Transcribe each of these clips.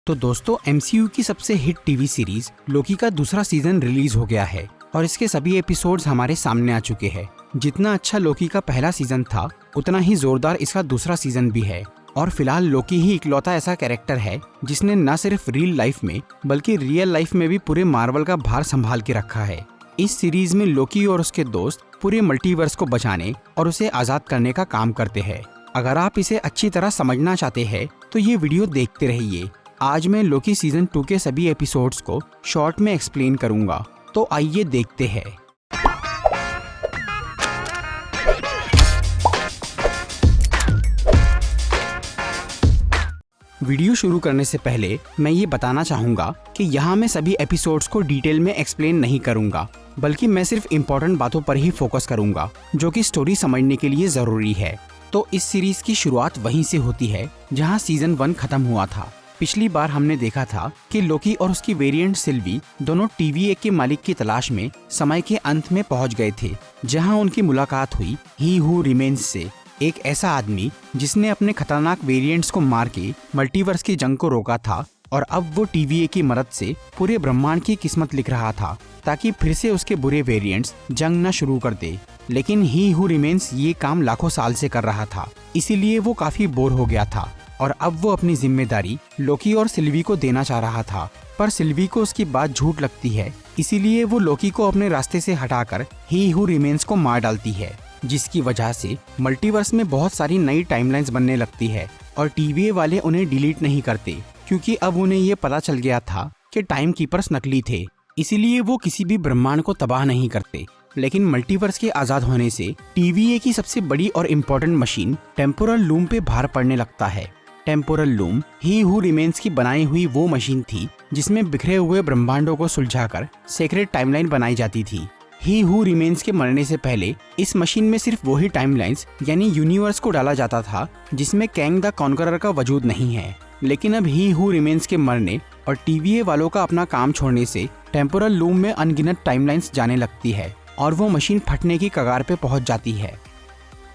तो दोस्तों एमसीयू की सबसे हिट टीवी सीरीज लोकी का दूसरा सीजन रिलीज हो गया है और इसके सभी एपिसोड्स हमारे सामने आ चुके हैं। जितना अच्छा लोकी का पहला सीजन था उतना ही जोरदार इसका दूसरा सीजन भी है। और फिलहाल लोकी ही इकलौता ऐसा कैरेक्टर है जिसने न सिर्फ रियल लाइफ में बल्कि रियल लाइफ में भी पूरे मार्वल का भार संभाल के रखा है। इस सीरीज में लोकी और उसके दोस्त पूरे मल्टीवर्स को बचाने और उसे आजाद करने का काम करते हैं। अगर आप इसे अच्छी तरह समझना चाहते हैं तो ये वीडियो देखते रहिए। आज मैं लोकी सीजन 2 के सभी एपिसोड्स को शॉर्ट में एक्सप्लेन करूंगा, तो आइए देखते हैं। वीडियो शुरू करने से पहले मैं ये बताना चाहूंगा कि यहाँ मैं सभी एपिसोड्स को डिटेल में एक्सप्लेन नहीं करूंगा, बल्कि मैं सिर्फ इम्पोर्टेंट बातों पर ही फोकस करूंगा जो कि स्टोरी समझने के लिए जरूरी है। तो इस सीरीज की शुरुआत वहीं से होती है जहाँ सीजन 1 खत्म हुआ था। पिछली बार हमने देखा था कि लोकी और उसकी वेरिएंट सिल्वी दोनों TVA के मालिक की तलाश में समय के अंत में पहुंच गए थे, जहां उनकी मुलाकात हुई ही हू रिमेन्स से, एक ऐसा आदमी जिसने अपने खतरनाक वेरिएंट्स को मार के मल्टीवर्स की जंग को रोका था और अब वो TVA की मदद से पूरे ब्रह्मांड की किस्मत लिख रहा था ताकि फिर से उसके बुरे वेरिएंट्स जंग न शुरू कर दे। लेकिन ही हू रिमेन्स ये काम लाखों साल से कर रहा था, इसीलिए वो काफी बोर हो गया था और अब वो अपनी जिम्मेदारी लोकी और सिल्वी को देना चाह रहा था। पर सिल्वी को उसकी बात झूठ लगती है, इसीलिए वो लोकी को अपने रास्ते से हटाकर ही हू रिमेन्स को मार डालती है, जिसकी वजह से मल्टीवर्स में बहुत सारी नई टाइमलाइंस बनने लगती है और TVA वाले उन्हें डिलीट नहीं करते, क्योंकि अब उन्हें ये पता चल गया था कि टाइम कीपर्स नकली थे। इसीलिए वो किसी भी ब्रह्मांड को तबाह नहीं करते। लेकिन मल्टीवर्स के आजाद होने से TVA की सबसे बड़ी और इम्पोर्टेंट मशीन टेम्पोरल लूम पे भार पड़ने लगता है। टेम्पोरल लूम ही हू रिमेन्स की बनाई हुई वो मशीन थी जिसमें बिखरे हुए ब्रह्मांडों को सुलझाकर सेक्रेट टाइमलाइन बनाई जाती थी। ही हू रिमेन्स के मरने से पहले इस मशीन में सिर्फ वही टाइमलाइंस यानी यूनिवर्स को डाला जाता था जिसमें कैंग द कॉन्करर का वजूद नहीं है। लेकिन अब ही हू रिमेन्स के मरने और TVA वालों का अपना काम छोड़ने से टेम्पोरल लूम में अनगिनत टाइमलाइंस जाने लगती है और वो मशीन फटने की कगार पे पहुंच जाती है।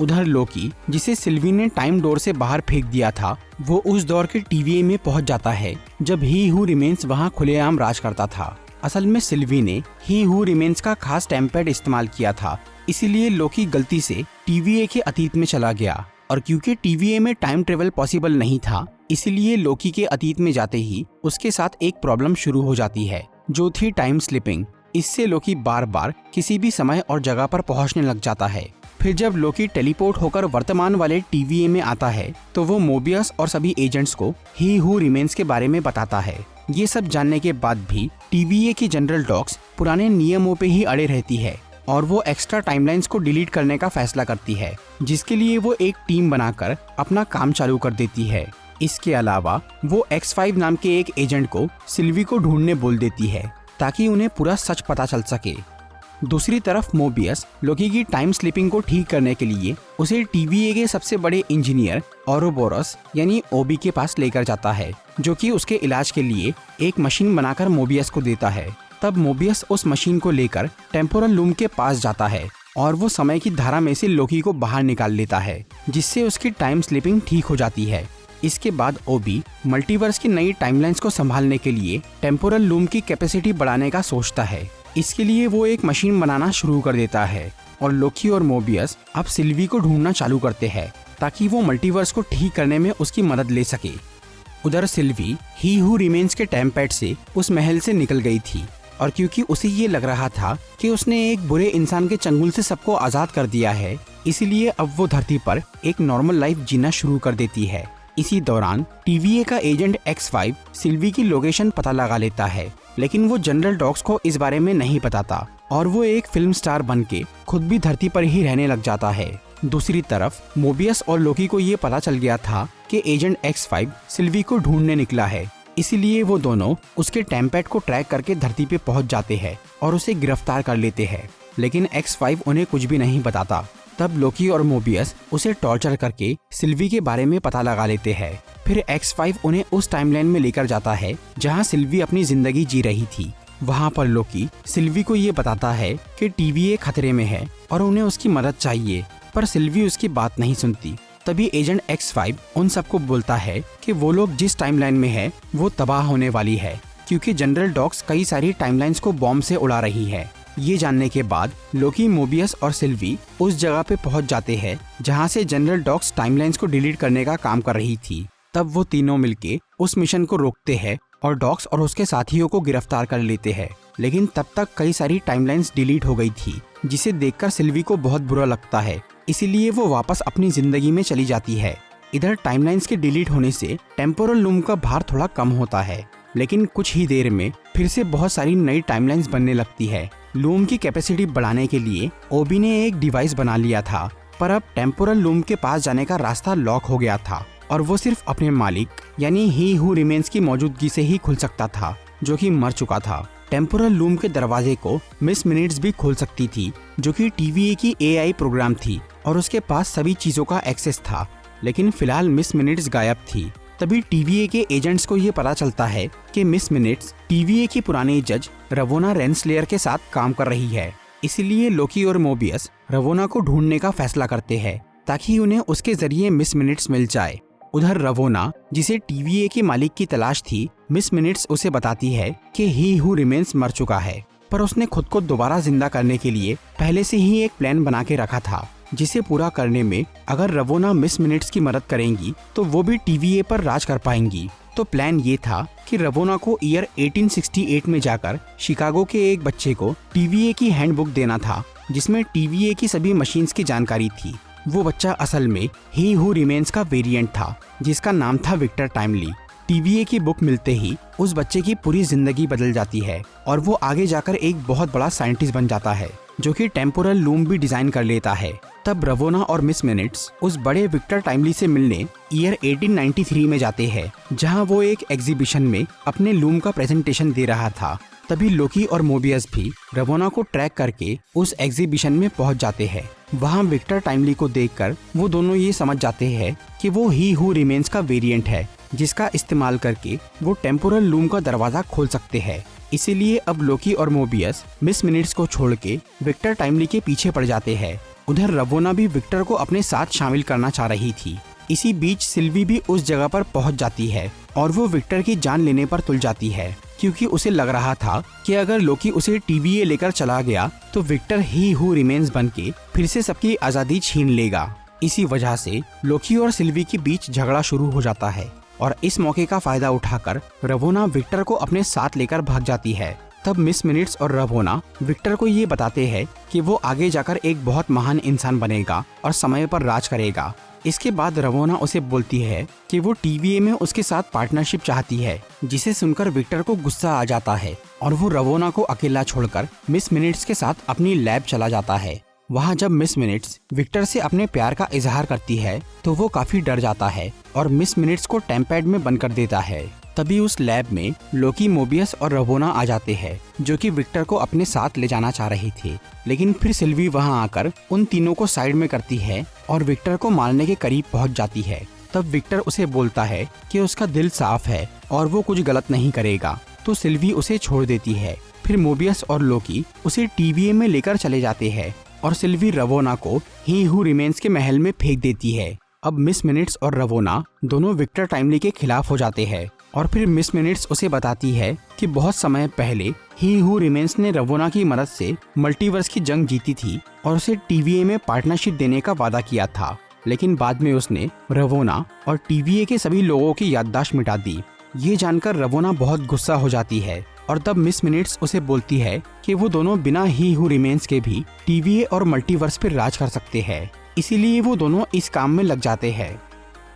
उधर लोकी, जिसे सिल्वी ने टाइम डोर से बाहर फेंक दिया था, वो उस दौर के TVA में पहुंच जाता है जब ही हू रिमेन्स वहां खुलेआम राज करता था। असल में सिल्वी ने ही हू रिमेन्स का खास टाइमपैड इस्तेमाल किया था, इसीलिए लोकी गलती से TVA के अतीत में चला गया। और क्योंकि TVA में टाइम ट्रेवल पॉसिबल नहीं था, इसीलिए लोकी के अतीत में जाते ही उसके साथ एक प्रॉब्लम शुरू हो जाती है, जो थी टाइम स्लिपिंग। इससे लोकी बार बार किसी भी समय और जगह पर पहुंचने लग जाता है। फिर जब लोकी टेलीपोर्ट होकर वर्तमान वाले TVA में आता है तो वो मोबियस और सभी एजेंट्स को ही हू रिमेन्स के बारे में बताता है। ये सब जानने के बाद भी TVA की जनरल डॉक्स पुराने नियमों पे ही अड़े रहती है और वो एक्स्ट्रा टाइमलाइंस को डिलीट करने का फैसला करती है, जिसके लिए वो एक टीम बनाकर अपना काम चालू कर देती है। इसके अलावा वो X5 नाम के एक एजेंट को सिल्वी को ढूंढने बोल देती है ताकि उन्हें पूरा सच पता चल सके। दूसरी तरफ मोबियस लोकी की टाइम स्लिपिंग को ठीक करने के लिए उसे TVA के सबसे बड़े इंजीनियर ओरोबोरस यानी OB के पास लेकर जाता है, जो कि उसके इलाज के लिए एक मशीन बनाकर मोबियस को देता है। तब मोबियस उस मशीन को लेकर टेम्पोरल लूम के पास जाता है और वो समय की धारा में से लोकी को बाहर निकाल लेता है, जिससे उसकी टाइम स्लिपिंग ठीक हो जाती है। इसके बाद OB मल्टीवर्स की नई टाइमलाइंस को संभालने के लिए टेम्पोरल लूम की कैपेसिटी बढ़ाने का सोचता है। इसके लिए वो एक मशीन बनाना शुरू कर देता है और लोकी और मोबियस अब सिल्वी को ढूंढना चालू करते हैं ताकि वो मल्टीवर्स को ठीक करने में उसकी मदद ले सके। उधर सिल्वी ही हू रिमेन्स के टाइमपैड से उस महल से निकल गई थी और क्योंकि उसे ये लग रहा था कि उसने एक बुरे इंसान के चंगुल से सबको आजाद कर दिया है, इसीलिए अब वो धरती पर एक नॉर्मल लाइफ जीना शुरू कर देती है। इसी दौरान TVA का एजेंट X5 सिल्वी की लोकेशन पता लगा लेता है, लेकिन वो जनरल डॉक्स को इस बारे में नहीं बताता और वो एक फिल्म स्टार बनके खुद भी धरती पर ही रहने लग जाता है। दूसरी तरफ मोबियस और लोकी को ये पता चल गया था कि एजेंट X5 सिल्वी को ढूंढने निकला है, इसीलिए वो दोनों उसके टाइमपैड को ट्रैक करके धरती पे पहुंच जाते हैं और उसे गिरफ्तार कर लेते हैं। लेकिन X5 उन्हें कुछ भी नहीं बताता। तब लोकी और मोबियस उसे टॉर्चर करके सिल्वी के बारे में पता लगा लेते हैं। फिर X5 उन्हें उस टाइमलाइन में लेकर जाता है जहां सिल्वी अपनी जिंदगी जी रही थी। वहां पर लोकी सिल्वी को ये बताता है कि TVA खतरे में है और उन्हें उसकी मदद चाहिए, पर सिल्वी उसकी बात नहीं सुनती तभी एजेंट X5 उन सबको बोलता है कि वो लोग जिस टाइमलाइन में है वो तबाह होने वाली है, क्योंकि जनरल डॉक्स कई सारी टाइमलाइंस को बॉम्ब से उड़ा रही है। ये जानने के बाद लोकी, मोबियस और सिल्वी उस जगह पे पहुंच जाते हैं जहां से जनरल डॉक्स टाइमलाइंस को डिलीट करने का काम कर रही थी। तब वो तीनों मिलके उस मिशन को रोकते हैं और डॉक्स और उसके साथियों को गिरफ्तार कर लेते हैं। लेकिन तब तक कई सारी टाइमलाइंस डिलीट हो गई थी, जिसे देखकर सिल्वी को बहुत बुरा लगता है। इसीलिए वो वापस अपनी जिंदगी में चली जाती है। इधर टाइमलाइंस के डिलीट होने से टेम्पोरल लूम का भार थोड़ा कम होता है, लेकिन कुछ ही देर में फिर से बहुत सारी नई टाइमलाइंस बनने लगती है। लूम की कैपेसिटी बढ़ाने के लिए ओबी ने एक डिवाइस बना लिया था, पर अब टेम्पोरल लूम के पास जाने का रास्ता लॉक हो गया था और वो सिर्फ अपने मालिक यानी ही हु रिमेन्स की मौजूदगी से ही खुल सकता था, जो कि मर चुका था। टेम्पोरल लूम के दरवाजे को मिस मिनट्स भी खोल सकती थी, जो कि TVA की AI प्रोग्राम थी और उसके पास सभी चीजों का एक्सेस था। लेकिन फिलहाल मिस मिनट्स गायब थी। तभी TVA के एजेंट्स को ये पता चलता है कि मिस मिनट्स TVA की पुरानी जज रवोना रेंसलेयर के साथ काम कर रही है। इसीलिए लोकी और मोबियस रवोना को ढूंढने का फैसला करते हैं ताकि उन्हें उसके जरिए मिस मिनट्स मिल जाए। उधर रवोना, जिसे TVA के मालिक की तलाश थी, मिस मिनट्स उसे बताती है कि ही हु रिमेन्स मर चुका है, पर उसने खुद को दोबारा जिंदा करने के लिए पहले से ही एक प्लान बना के रखा था, जिसे पूरा करने में अगर रवोना मिस मिनट्स की मदद करेंगी तो वो भी TVA पर राज कर पाएंगी। तो प्लान ये था कि रवोना को ईयर 1868 में जाकर शिकागो के एक बच्चे को TVA की हैंडबुक देना था, जिसमें TVA की सभी मशीन्स की जानकारी थी। वो बच्चा असल में ही हु रिमेन्स का वेरिएंट था, जिसका नाम था विक्टर टाइमली। TVA की बुक मिलते ही उस बच्चे की पूरी जिंदगी बदल जाती है और वो आगे जाकर एक बहुत बड़ा साइंटिस्ट बन जाता है, जो कि टेम्पोरल लूम भी डिजाइन कर लेता है। तब रवोना और मिस मिनट्स उस बड़े विक्टर टाइमली से मिलने ईयर 1893 में जाते हैं, जहां वो एक एग्जीबिशन में अपने लूम का प्रेजेंटेशन दे रहा था। तभी लोकी और मोबियस भी रवोना को ट्रैक करके उस एग्जीबिशन में पहुंच जाते हैं। वहां विक्टर टाइमली को देखकर वो दोनों ये समझ जाते हैं कि वो ही हु रिमेन्स का वेरिएंट है, जिसका इस्तेमाल करके वो टेम्पोरल लूम का दरवाजा खोल सकते हैं। इसीलिए अब लोकी और मोबियस मिस मिनट्स को छोड़ के विक्टर टाइमली के पीछे पड़ जाते हैं। उधर रवोना भी विक्टर को अपने साथ शामिल करना चाह रही थी। इसी बीच सिल्वी भी उस जगह पर पहुंच जाती है और वो विक्टर की जान लेने पर तुल जाती है, क्योंकि उसे लग रहा था कि अगर लोकी उसे TVA लेकर चला गया तो विक्टर ही हु रिमेन्स बनके फिर से सबकी आजादी छीन लेगा। इसी वजह से लोकी और सिल्वी के बीच झगड़ा शुरू हो जाता है और इस मौके का फायदा उठाकर रवोना विक्टर को अपने साथ लेकर भाग जाती है। तब मिस मिनट्स और रवोना विक्टर को ये बताते हैं कि वो आगे जाकर एक बहुत महान इंसान बनेगा और समय पर राज करेगा। इसके बाद रवोना उसे बोलती है कि वो TVA में उसके साथ पार्टनरशिप चाहती है, जिसे सुनकर विक्टर को गुस्सा आ जाता है और वो रवोना को अकेला छोड़कर मिस मिनट्स के साथ अपनी लैब चला जाता है। वहाँ जब मिस मिनट्स विक्टर से अपने प्यार का इजहार करती है तो वो काफी डर जाता है और मिस मिनट्स को टेम्पैड में बंद कर देता है। तभी उस लैब में लोकी, मोबियस और रवोना आ जाते हैं, जो कि विक्टर को अपने साथ ले जाना चाह रहे थे। लेकिन फिर सिल्वी वहां आकर उन तीनों को साइड में करती है और विक्टर को मारने के करीब पहुंच जाती है। तब विक्टर उसे बोलता है कि उसका दिल साफ है और वो कुछ गलत नहीं करेगा, तो सिल्वी उसे छोड़ देती है। फिर मोबियस और लोकी उसे TVA में लेकर चले जाते हैं और सिल्वी रवोना को ही हु रिमेन्स के महल में फेंक देती है। अब मिस मिनट्स और रवोना दोनों विक्टर टाइमली के खिलाफ हो जाते हैं और फिर मिस मिनट्स उसे बताती है कि बहुत समय पहले ही हु रिमेन्स ने रवोना की मदद से मल्टीवर्स की जंग जीती थी और उसे TVA में पार्टनरशिप देने का वादा किया था। लेकिन बाद में उसने रवोना और TVA के सभी लोगों की याददाश्त मिटा दी। ये जानकर रवोना बहुत गुस्सा हो जाती है और तब मिस मिनट्स उसे बोलती है कि वो दोनों बिना ही हु रिमेन्स के भी TVA और मल्टीवर्स पर राज कर सकते हैं। इसीलिए वो दोनों इस काम में लग जाते हैं।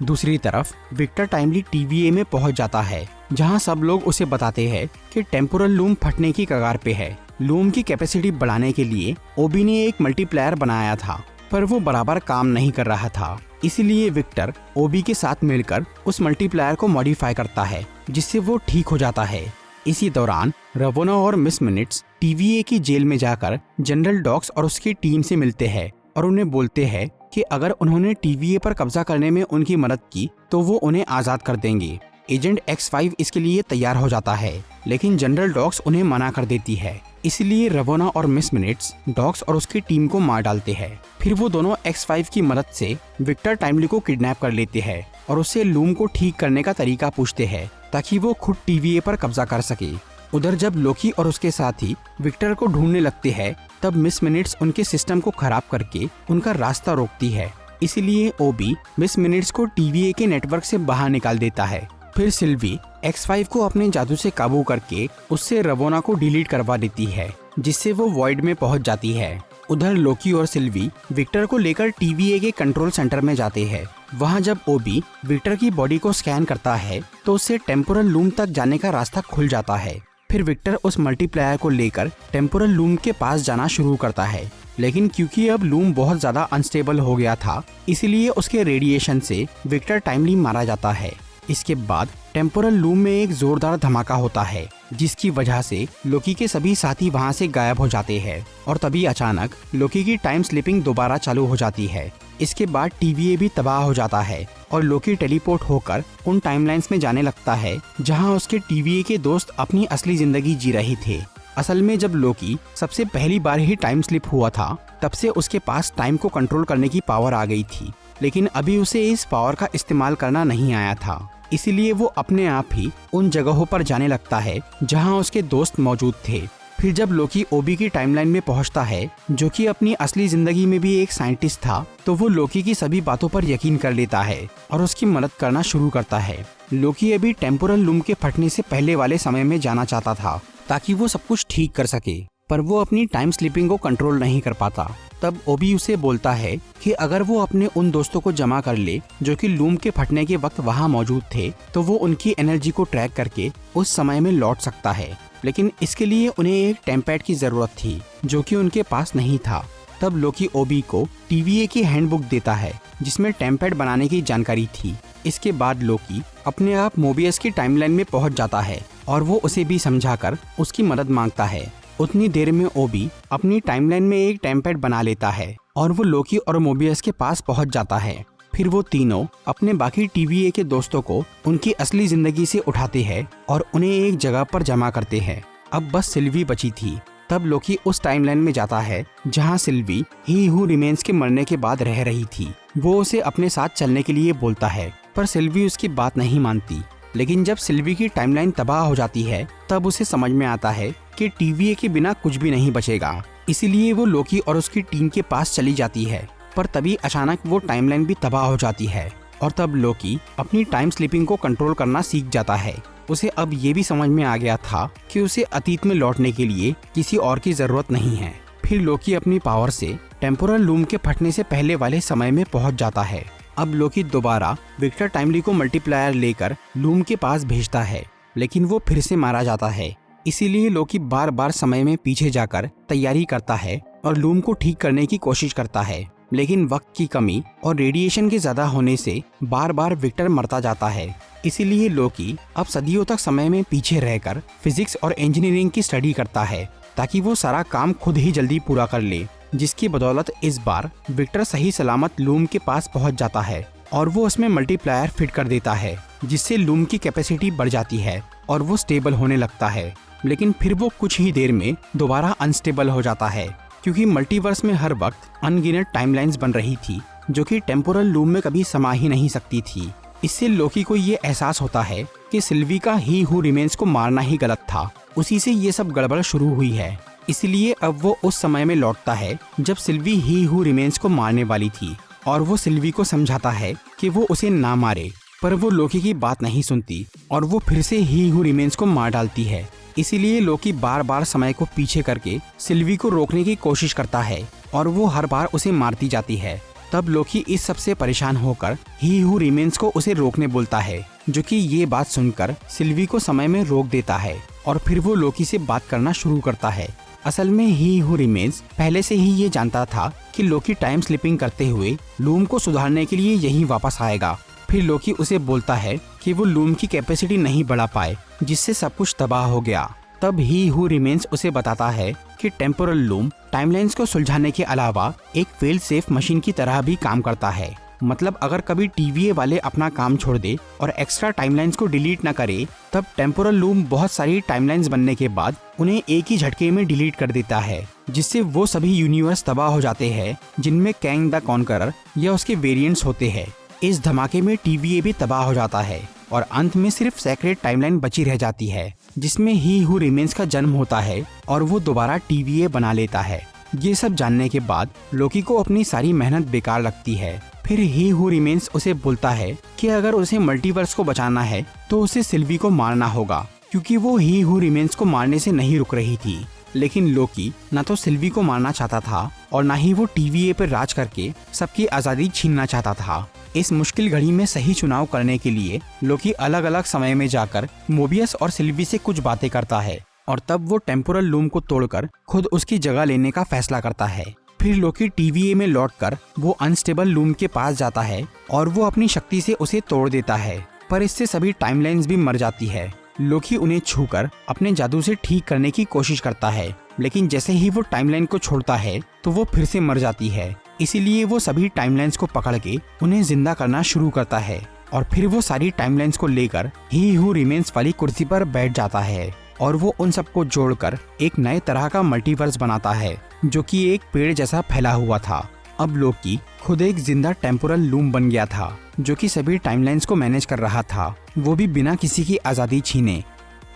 दूसरी तरफ विक्टर टाइमली TVA में पहुंच जाता है, जहां सब लोग उसे बताते हैं कि टेम्पोरल लूम फटने की कगार पे है। लूम की कैपेसिटी बढ़ाने के लिए ओबी ने एक मल्टीप्लायर बनाया था, पर वो बराबर काम नहीं कर रहा था। इसीलिए विक्टर ओबी के साथ मिलकर उस मल्टीप्लायर को मॉडिफाई करता है, जिससे वो ठीक हो जाता है। इसी दौरान रवोना और मिस मिनट्स TVA की जेल में जाकर जनरल डॉक्स और उसकी टीम से मिलते हैं और उन्हें बोलते हैं कि अगर उन्होंने TVA पर कब्जा करने में उनकी मदद की तो वो उन्हें आजाद कर देंगे। एजेंट X5 इसके लिए तैयार हो जाता है, लेकिन जनरल डॉक्स उन्हें मना कर देती है। इसलिए रवोना और मिस मिनट्स डॉक्स और उसकी टीम को मार डालते हैं। फिर वो दोनों X5 की मदद से विक्टर टाइमली को किडनैप कर लेते हैं और उससे लूम को ठीक करने का तरीका पूछते हैं ताकि वो खुद TVA पर कब्जा कर सके। उधर जब लोकी और उसके साथी विक्टर को ढूंढने लगते हैं, तब मिस मिनट्स उनके सिस्टम को खराब करके उनका रास्ता रोकती है। इसीलिए ओबी मिस मिनट्स को TVA के नेटवर्क से बाहर निकाल देता है। फिर सिल्वी X5 को अपने जादू से काबू करके उससे रवोना को डिलीट करवा देती है, जिससे वो वॉइड में पहुंच जाती है। उधर लोकी और सिल्वी विक्टर को लेकर TVA के कंट्रोल सेंटर में जाते हैं। वहां जब ओबी विक्टर की बॉडी को स्कैन करता है तो उससे टेम्पोरल लूम तक जाने का रास्ता खुल जाता है। फिर विक्टर उस मल्टीप्लायर को लेकर टेम्पोरल लूम के पास जाना शुरू करता है, लेकिन क्योंकि अब लूम बहुत ज्यादा अनस्टेबल हो गया था, इसीलिए उसके रेडिएशन से विक्टर टाइमली मारा जाता है। इसके बाद टेम्पोरल लूम में एक जोरदार धमाका होता है, जिसकी वजह से लोकी के सभी साथी वहां से गायब हो जाते हैं और तभी अचानक लोकी की टाइम स्लिपिंग दोबारा चालू हो जाती है। इसके बाद TVA भी तबाह हो जाता है और लोकी टेलीपोर्ट होकर उन टाइमलाइंस में जाने लगता है जहां उसके TVA के दोस्त अपनी असली जिंदगी जी रहे थे। असल में जब लोकी सबसे पहली बार ही टाइम स्लिप हुआ था, तब से उसके पास टाइम को कंट्रोल करने की पावर आ गई थी, लेकिन अभी उसे इस पावर का इस्तेमाल करना नहीं आया था। इसीलिए वो अपने आप ही उन जगहों पर जाने लगता है जहां उसके दोस्त मौजूद थे। फिर जब लोकी ओबी की टाइमलाइन में पहुंचता है, जो कि अपनी असली जिंदगी में भी एक साइंटिस्ट था, तो वो लोकी की सभी बातों पर यकीन कर लेता है और उसकी मदद करना शुरू करता है। लोकी अभी टेम्पोरल लूम के फटने से पहले वाले समय में जाना चाहता था ताकि वो सब कुछ ठीक कर सके, पर वो अपनी टाइम स्लिपिंग को कंट्रोल नहीं कर पाता। तब ओबी उसे बोलता है कि अगर वो अपने उन दोस्तों को जमा कर ले जो कि लूम के फटने के वक्त वहाँ मौजूद थे, तो वो उनकी एनर्जी को ट्रैक करके उस समय में लौट सकता है, लेकिन इसके लिए उन्हें एक टेम्पैड की जरूरत थी जो कि उनके पास नहीं था। तब लोकी ओबी को TVA की हैंडबुक देता है जिसमें टेम्पैड बनाने की जानकारी थी। इसके बाद लोकी अपने आप मोबियस की टाइमलाइन में पहुंच जाता है और वो उसे भी समझाकर उसकी मदद मांगता है। उतनी देर में ओबी अपनी टाइमलाइन में एक टेम्पैड बना लेता है और वो लोकी और मोबियस के पास पहुंच जाता है। फिर वो तीनों अपने बाकी TVA के दोस्तों को उनकी असली जिंदगी से उठाते हैं और उन्हें एक जगह पर जमा करते हैं। अब बस सिल्वी बची थी। तब लोकी उस टाइमलाइन में जाता है जहां सिल्वी ही हु रिमेन्स के मरने के बाद रह रही थी। वो उसे अपने साथ चलने के लिए बोलता है, पर सिल्वी उसकी बात नहीं मानती। लेकिन जब सिल्वी की टाइमलाइन तबाह हो जाती है, तब उसे समझ में आता है कि TVA के बिना कुछ भी नहीं बचेगा। इसीलिए वो लोकी और उसकी टीम के पास चली जाती है, पर तभी अचानक वो टाइमलाइन भी तबाह हो जाती है और तब लोकी अपनी टाइम स्लिपिंग को कंट्रोल करना सीख जाता है। उसे अब ये भी समझ में आ गया था कि उसे अतीत में लौटने के लिए किसी और की जरूरत नहीं है। फिर लोकी अपनी पावर से टेम्पोरल लूम के फटने से पहले वाले समय में पहुंच जाता है। अब लोकी दोबारा विक्टर टाइमली को मल्टीप्लायर लेकर लूम के पास भेजता है, लेकिन वो फिर से मारा जाता है। इसीलिए लोकी बार बार समय में पीछे जाकर तैयारी करता है और लूम को ठीक करने की कोशिश करता है, लेकिन वक्त की कमी और रेडिएशन के ज्यादा होने से बार बार विक्टर मरता जाता है। इसीलिए लोकी अब सदियों तक समय में पीछे रहकर फिजिक्स और इंजीनियरिंग की स्टडी करता है ताकि वो सारा काम खुद ही जल्दी पूरा कर ले, जिसकी बदौलत इस बार विक्टर सही सलामत लूम के पास पहुंच जाता है और वो उसमें मल्टीप्लायर फिट कर देता है, जिससे लूम की कैपेसिटी बढ़ जाती है और वो स्टेबल होने लगता है। लेकिन फिर वो कुछ ही देर में दोबारा अनस्टेबल हो जाता है, क्योंकि मल्टीवर्स में हर वक्त अनगिनत टाइमलाइंस बन रही थी जो कि टेम्पोरल लूम में कभी समा ही नहीं सकती थी। इससे लोकी को ये एहसास होता है कि सिल्वी का ही हु रिमेन्स को मारना ही गलत था, उसी से ये सब गड़बड़ शुरू हुई है। इसलिए अब वो उस समय में लौटता है जब सिल्वी ही हु रिमेन्स को मारने वाली थी और वो सिल्वी को समझाता है कि वो उसे ना मारे, पर वो लोकी की बात नहीं सुनती और वो फिर से ही हु रिमेन्स को मार डालती है। इसीलिए लोकी बार बार समय को पीछे करके सिल्वी को रोकने की कोशिश करता है और वो हर बार उसे मारती जाती है। तब लोकी इस सब से परेशान होकर ही हु रिमेन्स को उसे रोकने बोलता है, जो कि ये बात सुनकर सिल्वी को समय में रोक देता है और फिर वो लोकी से बात करना शुरू करता है। असल में ही हु रिमेन्स पहले से ही ये जानता था कि लोकी टाइम स्लिपिंग करते हुए लूम को सुधारने के लिए यहीं वापस आएगा। फिर लोकी उसे बोलता है कि वो लूम की कैपेसिटी नहीं बढ़ा पाए, जिससे सब कुछ तबाह हो गया। तब ही हु रिमेन्स उसे बताता है कि टेम्पोरल लूम टाइमलाइंस को सुलझाने के अलावा एक फेल सेफ मशीन की तरह भी काम करता है। मतलब अगर कभी TVA वाले अपना काम छोड़ दे और एक्स्ट्रा टाइमलाइंस को डिलीट न करे, तब टेम्पोरल लूम बहुत सारी टाइमलाइंस बनने के बाद उन्हें एक ही झटके में डिलीट कर देता है, जिससे वो सभी यूनिवर्स तबाह हो जाते हैं जिनमें कैंग द कॉन्करर या उसके वेरिएंट्स होते हैं। इस धमाके में TVA भी तबाह हो जाता है और अंत में सिर्फ सेक्रेट टाइमलाइन बची रह जाती है, जिसमें ही हु रिमेन्स का जन्म होता है और वो दोबारा TVA बना लेता है। ये सब जानने के बाद लोकी को अपनी सारी मेहनत बेकार लगती है। फिर ही हु रिमेन्स उसे बोलता है कि अगर उसे मल्टीवर्स को बचाना है तो उसे सिल्वी को मारना होगा, क्योंकि वो ही हु रिमेन्स को मारने से नहीं रुक रही थी। लेकिन लोकी न तो सिल्वी को मारना चाहता था और न ही वो TVA पर राज करके सबकी आजादी छीनना चाहता था। इस मुश्किल घड़ी में सही चुनाव करने के लिए लोकी अलग अलग समय में जाकर मोबियस और सिल्वी से कुछ बातें करता है और तब वो टेम्पोरल लूम को तोड़कर खुद उसकी जगह लेने का फैसला करता है। फिर लोकी TVA में लौटकर वो अनस्टेबल लूम के पास जाता है और वो अपनी शक्ति से उसे तोड़ देता है, पर इससे सभी टाइमलाइंस भी मर जाती है। लोकी उन्हें छूकर अपने जादू से ठीक करने की कोशिश करता है, लेकिन जैसे ही वो टाइमलाइन को छोड़ता है तो वो फिर से मर जाती है। इसीलिए वो सभी टाइमलाइंस को पकड़ के उन्हें जिंदा करना शुरू करता है और फिर वो सारी टाइमलाइंस को लेकर ही हु रिमेन्स वाली कुर्सी पर बैठ जाता है और वो उन सबको जोड़कर एक नए तरह का मल्टीवर्स बनाता है, जो कि एक पेड़ जैसा फैला हुआ था। अब लोकी खुद एक जिंदा टेम्पोरल लूम बन गया था, जो कि सभी टाइमलाइंस को मैनेज कर रहा था, वो भी बिना किसी की आजादी छीने।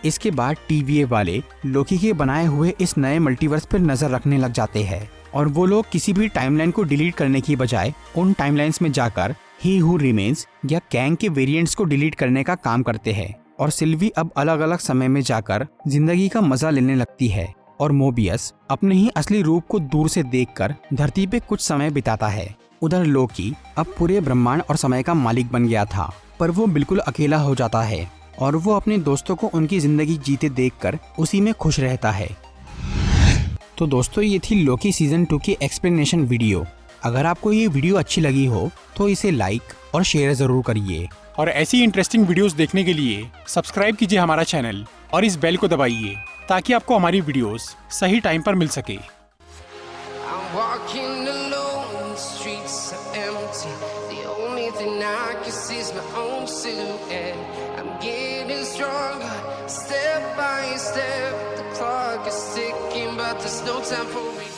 इसके बाद TVA वाले लोकी के बनाए हुए इस नए मल्टीवर्स पर नजर रखने लग जाते हैं और वो लोग किसी भी टाइमलाइन को डिलीट करने की बजाय उन टाइमलाइंस में जाकर ही हु रिमेन्स या कैंग के वेरिएंट्स को डिलीट करने का काम करते हैं। और सिल्वी अब अलग अलग समय में जाकर जिंदगी का मजा लेने लगती है और मोबियस अपने ही असली रूप को दूर से देखकर धरती पे कुछ समय बिताता है। उधर लोकी अब पूरे ब्रह्मांड और समय का मालिक बन गया था, पर वो बिल्कुल अकेला हो जाता है और वो अपने दोस्तों को उनकी जिंदगी जीते देखकर उसी में खुश रहता है। तो दोस्तों, ये थी लोकी सीजन 2 की एक्सप्लेनेशन वीडियो। अगर आपको ये वीडियो अच्छी लगी हो तो इसे लाइक और शेयर जरूर करिए और ऐसी इंटरेस्टिंग वीडियोस देखने के लिए सब्सक्राइब कीजिए हमारा चैनल और इस बेल को दबाइए ताकि आपको हमारी वीडियोस सही टाइम पर मिल सके। I'm walking alone, the streets are empty. The only thing I can see is my own silhouette. I'm getting stronger, step by step. The clock is ticking, but there's no time for me.